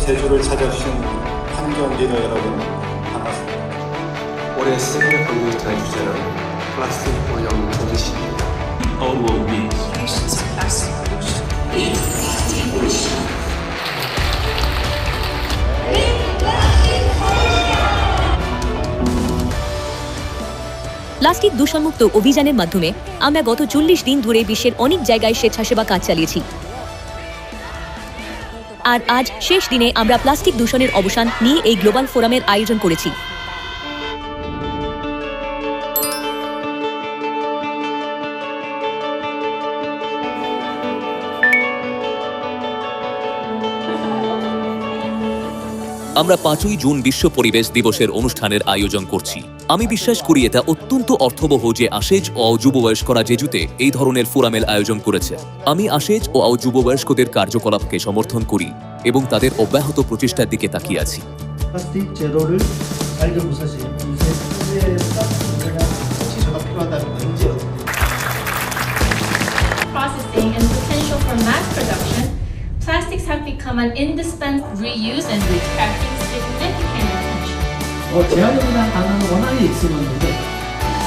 제주를 찾아주신 환경기자 여러분 반갑습니다. 올해 세계 컴퓨터의 주제는 플라스틱 오염 정시입니다. All will be plastic দূষণমুক্ত অভিযানের মাধ্যমে আমরা গত ৪০ দিন ধরে বিশ্বের অনেক জায়গায় স্বেচ্ছাসেবা কাজ চালিয়েছি। আর আজ শেষ দিনে আমরা প্লাস্টিক দূষণের অবসান নিয়ে এই গ্লোবাল ফোরামের আয়োজন করেছি। আমরা ৫ই জুন বিশ্ব পরিবেশ দিবসের অনুষ্ঠানের আয়োজন করছি। আমি বিশ্বাস করি এটা অত্যন্ত অর্থবহ যে আশেজ ও যুববয়স্করা জেজুতে এই ধরনের ফোরামের আয়োজন করেছে। আমি আশেজ ও যুববয়স্কদের কার্যকলাপকে সমর্থন করি এবং তাদের অব্যাহত প্রচেষ্টার দিকে তাকিয়ে আছি। 플라스틱 제로를 알게 무사시 이제 지소가 필요하다는 문제 processing and potential for mass production, plastics have become an indispensable reuse and attracting significant attention. 재활용이라는 단어는 워낙에 익숙한데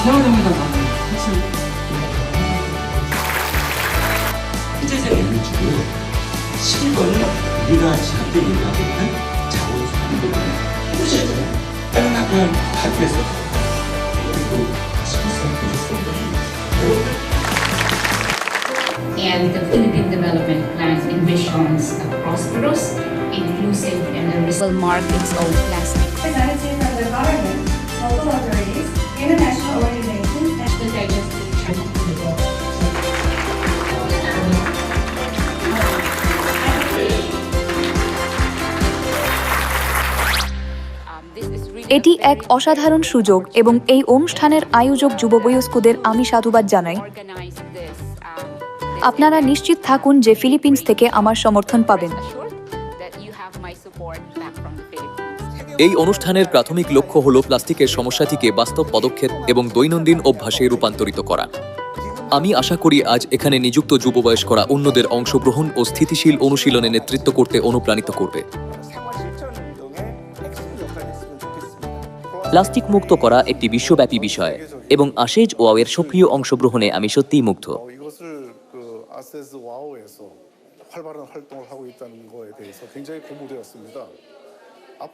재활용이라는 단어는 사실 세계적인 유지로 실버를 우리가 지한테 얘기하고 있는 자원순환으로 해주셨잖아요. 다른 나라 학교에서 그리고 And the Philippine Development Plan envisions a prosperous, inclusive, and a will mark its own plastic. Representative from the government, local authorities, international organizations, and The digestive tract. এটি এক অসাধারণ সুযোগ এবং এই অনুষ্ঠানের আয়োজক যুববয়স্কদের আমি সাধুবাদ জানাই। আপনারা নিশ্চিত থাকুন যে ফিলিপিন্স থেকে আমার সমর্থন পাবেন। এই অনুষ্ঠানের প্রাথমিক লক্ষ্য হল প্লাস্টিকের সমস্যাটিকে বাস্তব পদক্ষেপ এবং দৈনন্দিন অভ্যাসে রূপান্তরিত করা। আমি আশা করি আজ এখানে নিযুক্ত যুববয়স্করা অন্যদের অংশগ্রহণ ও স্থিতিশীল অনুশীলনে নেতৃত্ব করতে অনুপ্রাণিত করবে। প্লাস্টিক মুক্ত করা একটি বিশ্বব্যাপী বিষয় এবং আশেজ ওয়াওয়ের সক্রিয় অংশগ্রহণে আমি সত্যিই মুগ্ধ। 아세즈 와우에서 활발한 활동을 하고 있다는 거에 대해서 굉장히 고무되었습니다.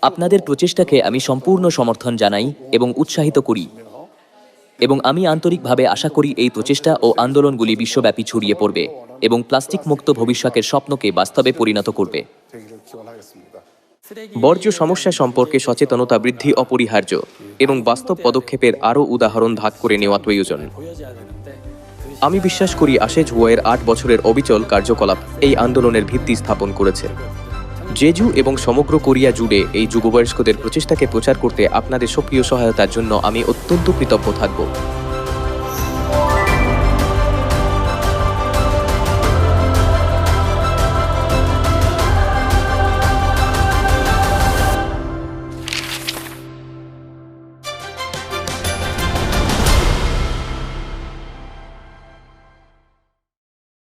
আপনাদের প্রচেষ্টাকে আমি সম্পূর্ণ সমর্থন জানাই এবং উৎসাহিত করি এবং আমি আন্তরিকভাবে আশা করি এই প্রচেষ্টা ও আন্দোলনগুলি বিশ্বব্যাপী ছড়িয়ে পড়বে এবং প্লাস্টিক মুক্ত ভবিষ্যতের স্বপ্নকে বাস্তবে পরিণত করবে। বর্জ্য সমস্যা সম্পর্কে সচেতনতা বৃদ্ধি অপরিহার্য এবং বাস্তব পদক্ষেপের আরও উদাহরণ ভাগ করে নেওয়া প্রয়োজন। আমি বিশ্বাস করি আশেজ ওয়ের ৮ বছরের অবিচল কার্যকলাপ এই আন্দোলনের ভিত্তি স্থাপন করেছে। জেজু এবং সমগ্র কোরিয়া জুড়ে এই যুববয়স্কদের প্রচেষ্টাকে প্রচার করতে আপনাদের সক্রিয় সহায়তার জন্য আমি অত্যন্ত কৃতজ্ঞ থাকব।